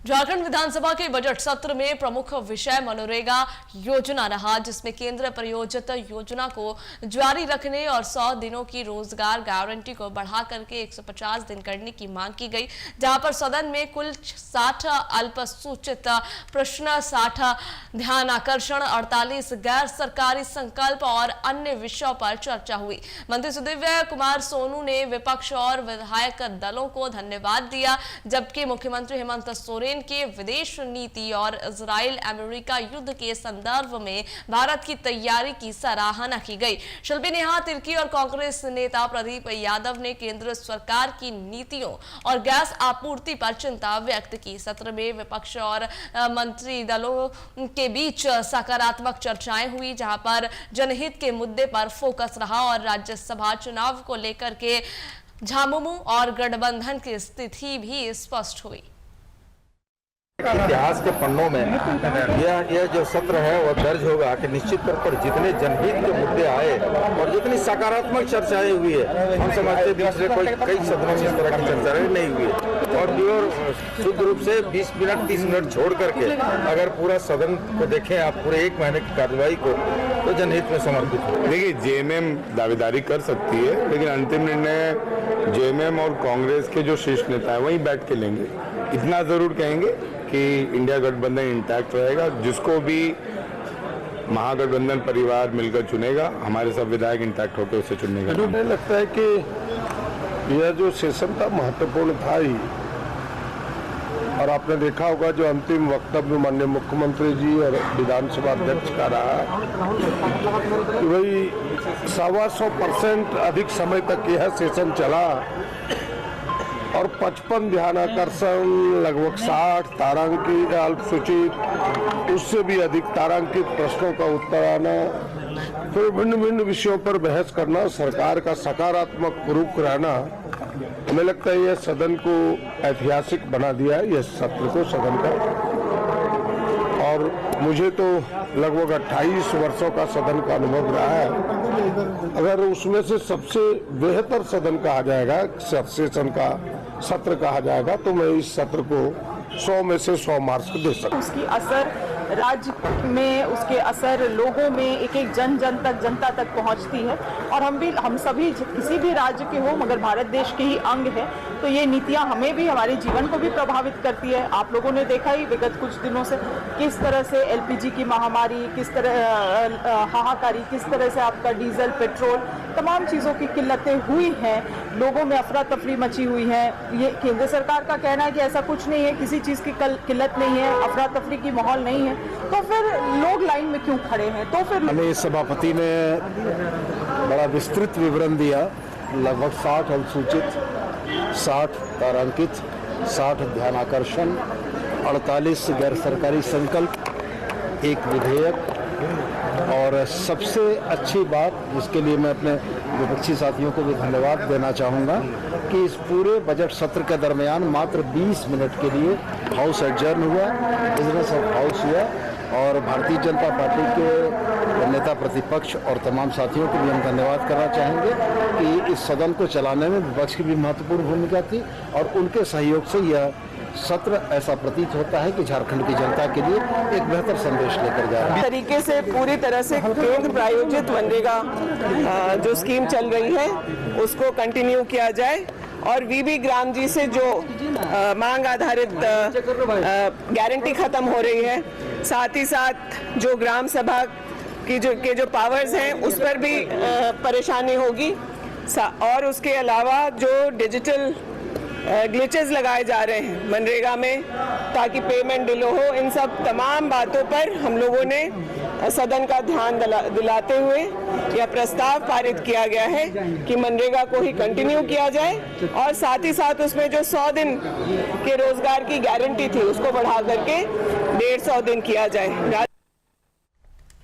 झारखंड विधानसभा के बजट सत्र में प्रमुख विषय मनरेगा योजना रहा, जिसमें केंद्र प्रायोजित योजना को जारी रखने और 100 दिनों की रोजगार गारंटी को बढ़ा करके 150 दिन करने की मांग की गई। जहां पर सदन में कुल 60 अल्पसूचित प्रश्न, 60 ध्यान आकर्षण, 48 गैर सरकारी संकल्प और अन्य विषयों पर चर्चा हुई। मंत्री सुदिव्य कुमार सोनू ने विपक्ष और विधायक दलों को धन्यवाद दिया, जबकि मुख्यमंत्री हेमंत सोरेन के विदेश नीति और इजराइल अमेरिका युद्ध के संदर्भ में भारत की तैयारी की सराहना की गई। शिल्पी नेहा तिर्की और कांग्रेस नेता प्रदीप यादव ने केंद्र सरकार की नीतियों और गैस आपूर्ति पर चिंता व्यक्त की। सत्र में विपक्ष और मंत्री दलों के बीच सकारात्मक चर्चाएं हुई, जहां पर जनहित के मुद्दे पर फोकस रहा और राज्यसभा चुनाव को लेकर के झामुमो और गठबंधन की स्थिति भी स्पष्ट हुई। इतिहास के पन्नों में यह जो सत्र है वह दर्ज होगा कि निश्चित तौर पर जितने जनहित के मुद्दे आए और जितनी सकारात्मक चर्चाएं हुई है, हम समझते हैं दूसरे कई सदनों में इस तरह की चर्चाएं नहीं हुई और प्योर शुद्ध रूप से 20 मिनट 30 मिनट छोड़ करके अगर पूरा सदन को देखें आप पूरे 1 महीने की कार्यवाही को, तो जनहित में समर्पित है। देखिए, जेएमएम दावेदारी कर सकती है, लेकिन अंतिम निर्णय जेएमएम और कांग्रेस के जो शीर्ष नेता है वहीं बैठ के लेंगे। इतना जरूर कहेंगे कि इंडिया गठबंधन इंटैक्ट रहेगा, जिसको भी महागठबंधन परिवार मिलकर चुनेगा, हमारे सब विधायक इंटैक्ट होकर उसे चुनेगा। मुझे लगता है कि यह जो सेशन था महत्वपूर्ण था ही, और आपने देखा होगा जो अंतिम वक्तव्य माननीय मुख्यमंत्री जी और विधानसभा अध्यक्ष का रहा कि भाई 125% अधिक समय तक यह सेशन चला और 55 ध्यानाकर्षण, लगभग 60 तारांकित अल्पसूचित, उससे भी अधिक तारांकित प्रश्नों का उत्तर आना, फिर भिन्न भिन्न विषयों पर बहस करना, सरकार का सकारात्मक रुख रहना, हमें लगता है यह सदन को ऐतिहासिक बना दिया है, यह सत्र को सदन का। और मुझे तो लगभग 28 वर्षों का सदन का अनुभव रहा है। अगर उसमें से सबसे बेहतर सदन कहा जाएगा, सेशन का सत्र कहा जाएगा, तो मैं इस सत्र को 100 में से 100 मार्क्स दे सकता हूं। उसकी असर राज्य में, उसके असर लोगों में एक एक जनता तक पहुंचती है। और हम सभी किसी भी राज्य के हो मगर भारत देश के ही अंग है, तो ये नीतियां हमें भी, हमारे जीवन को भी प्रभावित करती है। आप लोगों ने देखा ही विगत कुछ दिनों से किस तरह से एलपीजी की महामारी, किस तरह हाहाकारी, किस तरह से आपका डीजल, पेट्रोल, तमाम चीज़ों की किल्लतें हुई हैं, लोगों में अफरा तफरी मची हुई है। ये केंद्र सरकार का कहना है कि ऐसा कुछ नहीं है, किसी चीज़ की किल्लत नहीं है, अफरा तफरी की माहौल नहीं है, तो फिर लोग लाइन में क्यों खड़े हैं? तो फिर हमें सभापति ने बड़ा विस्तृत विवरण दिया, लगभग 60 अनुसूचित, 60 तारांकित, 60 ध्यानाकर्षण, 48 गैर सरकारी संकल्प, एक विधेयक, और सबसे अच्छी बात जिसके लिए मैं अपने विपक्षी साथियों को भी धन्यवाद देना चाहूँगा कि इस पूरे बजट सत्र के दरमियान मात्र 20 मिनट के लिए हाउस एडजर्न हुआ, बिजनेस ऑफ हाउस हुआ, और भारतीय जनता पार्टी के नेता प्रतिपक्ष और तमाम साथियों को भी हम धन्यवाद करना चाहेंगे कि इस सदन को चलाने में विपक्ष की भी महत्वपूर्ण भूमिका थी, और उनके सहयोग से यह सत्र ऐसा प्रतीत होता है कि झारखंड की जनता के लिए एक बेहतर संदेश लेकर जा रहा है। तरीके से पूरी तरह से केंद्र प्रायोजित मनरेगा जो स्कीम चल रही है उसको कंटिन्यू किया जाए, और वीबी ग्राम जी से जो मांग आधारित गारंटी खत्म हो रही है, साथ ही साथ जो ग्राम सभा की जो पावर्स हैं उस पर भी परेशानी होगी, और उसके अलावा जो डिजिटल ग्लिचेस लगाए जा रहे हैं मनरेगा में ताकि पेमेंट डिले हो, इन सब तमाम बातों पर हम लोगों ने सदन का ध्यान दिलाते हुए यह प्रस्ताव पारित किया गया है कि मनरेगा को ही कंटिन्यू किया जाए, और साथ ही साथ उसमें जो 100 दिन के रोजगार की गारंटी थी उसको बढ़ा करके 150 दिन किया जाए।